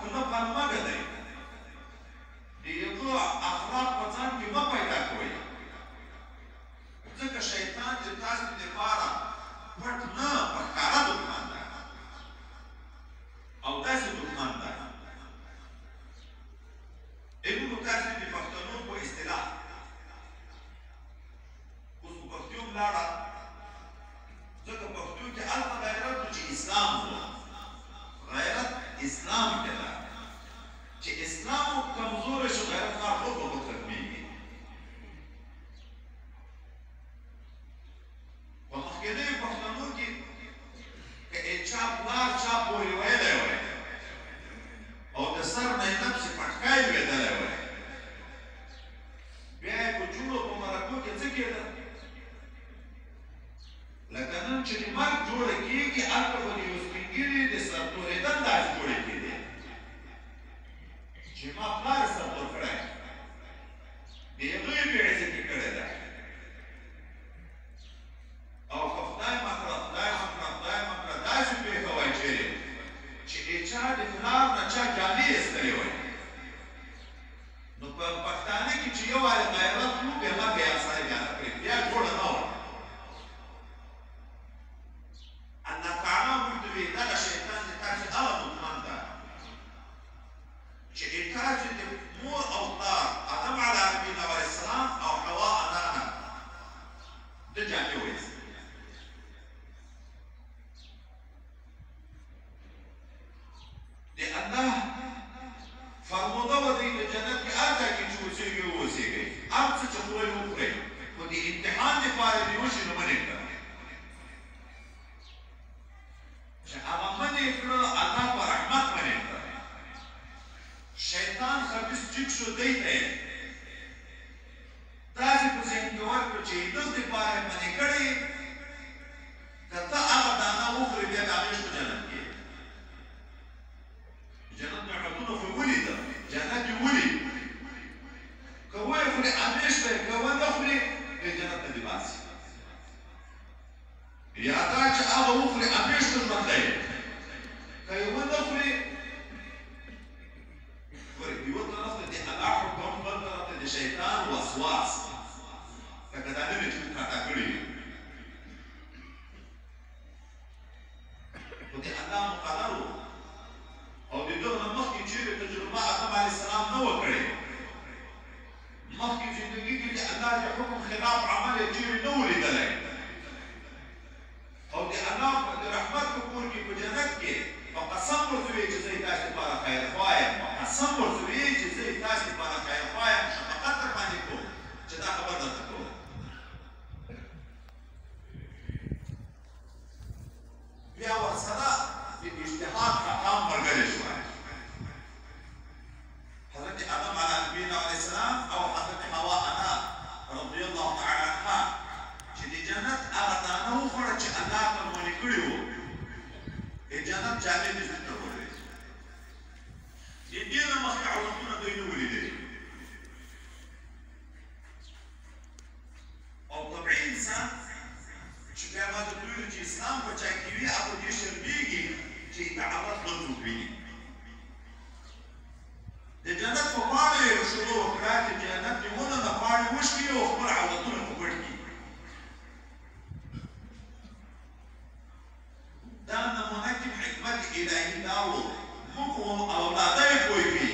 پښتونه پالمه دی د یو اخلاق په ځان کې مه پیدا کوئ ځکه شیطان چې تاسو دپاره پټ نه په ښکاره دښمن دی او داسې دښمن دی ابن کثیر د پښتنو په اصطلاح اوس په پښتو ولاړه ځکه پښتو کې هلته غیرت و چې اسلام و غیرت اسلام کې ده چې اسلام کمزوری شو غیرت کار خود به خود ختمېږي په مخکېنیو پښتنو کې که چا پلار چا پورې ویلی وی او د سر نه یې نفس پټکای لوېدلی وی بیا یې په جوړو په مرکو کې څه کېده لکه نن چې د مرګ جوړه کېږي هلته به د یو سپین ږیري د سر تورېدل داسې جوړې کېدې چې ما پلار یې سر تور کړی د هغه یې بېعزتي کړې ده او که خدای مه کړه خدای مه کړه خدای مه کړه داسې پېښه وای چېرې چې د چا د پلار نه چا جامې ایستلې وای نو په پښتانه کې چې یو وارې غیرت وو بیا مرګ یې سړی بیا نه کړې بیا جوړه نه وه الله تعالی موږ ته وایي دغه شیطان د تاسې هغه دښمن ده چې د تاسې د مور او پلار آدم علیه نبینا السلام او حوا انانا د جامې وایستې د الله فرموده وه دوی په جنت کې هر ځای کې چې اوسېږئ واوسېږئ هر څه چې خورئ وخورئ خو د امتحان دپاره دې وشي نو منې کړه چې هغه منې کړه الله په رحمت منې کړه شیطان خبیث ټیک شو دی ته یې داسې په ذهن کې ورکړه چې دغ دپاره یې منې کړې که ته هغه دانه وخورې بیا د هغې په جنت کې جنت نعمتونه خو ولیده جنت یې ولید که ویې خورې همیش به یې که ونه خورې بیا جنت ته دې باسي یا دا چې هغه وخورې همیش ته ژوندی که یې ونه خورې ګورې یوه طرف ته د الله حکم بل طرف ته د شیطان وسواس لکه دا نه وي چې موږ خطا کړي وي خو د الله مقرر و او د دغه نه مخکې چېرې تجربه آدم علیه السلام نه وه کړې مخکې زندګي کې د الله د حکم خلاف عمل یې چېرې نه و لیدلی او د الله د رحمت په کور کې په جنت کې په قسم ورته وایي چې زه یې تاسې لپاره خیرخوا یم په قسم ورته وایي چې زه یې تاسې لپاره خیرخوا یم شفقت در باندې کوم چې دا خبر درته کوم بیا ورسره د اجتهاد حقام ملګری شوی حضرت آدم علیه نبینا علیه السلام او حضرت حوا انا رضی الله تعالی عنها چې د جنت هغه دانه وخوړه چې الله قرباني کړي وو د جنت جامې دې ځان ته وړې د دې نه مخکې عورتونه دوی نه ولیدلي او طبیعي انسان چې بیا ما ته ویلي چې اسلام په چا کې وي هغه دې شرمېږي چې د عورت بل څوک ویني د جنت په پاڼه یې شروع وکړه چې جنت د ونه نه پاڼې وشکي او خپل عورتونه په پټ کړي دا نمونه کې حکمت الهي دا و موږ اولاده یې پوه کړي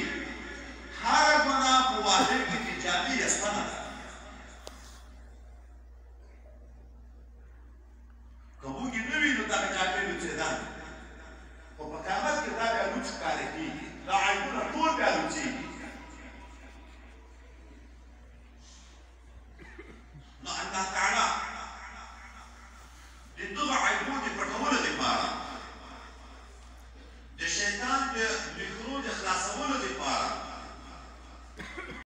هره ګناه په واحد کې د جامې یستنه